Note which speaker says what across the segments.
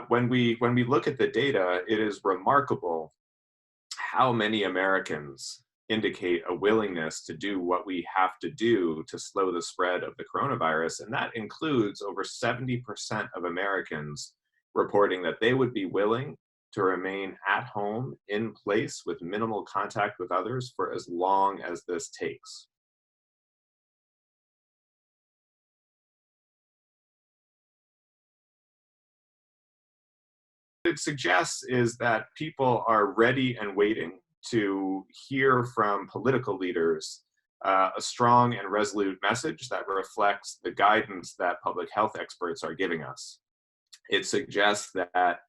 Speaker 1: When we look at the data, it is remarkable how many Americans indicate a willingness to do what we have to do to slow the spread of the coronavirus. And that includes over 70% of Americans reporting that they would be willing to remain at home in place with minimal contact with others for as long as this takes. It suggests is that people are ready and waiting to hear from political leaders a strong and resolute message that reflects the guidance that public health experts are giving us. It suggests that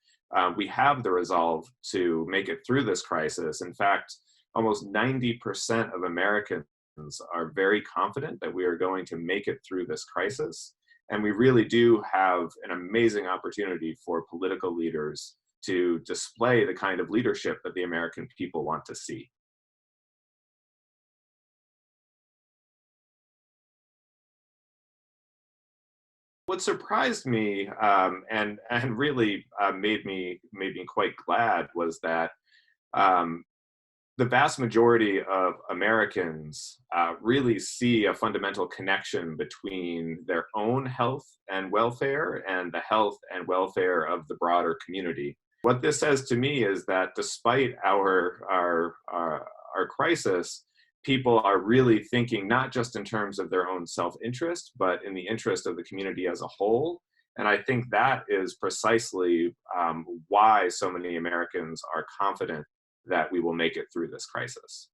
Speaker 1: we have the resolve to make it through this crisis. In fact, almost 90% of Americans are very confident that we are going to make it through this crisis. And we really do have an amazing opportunity for political leaders to display the kind of leadership that the American people want to see. What surprised me and really made me quite glad was that um, the vast majority of Americans really see a fundamental connection between their own health and welfare and the health and welfare of the broader community. What this says to me is that despite our crisis, people are really thinking not just in terms of their own self-interest, but in the interest of the community as a whole. And I think that is precisely why so many Americans are confident that we will make it through this crisis.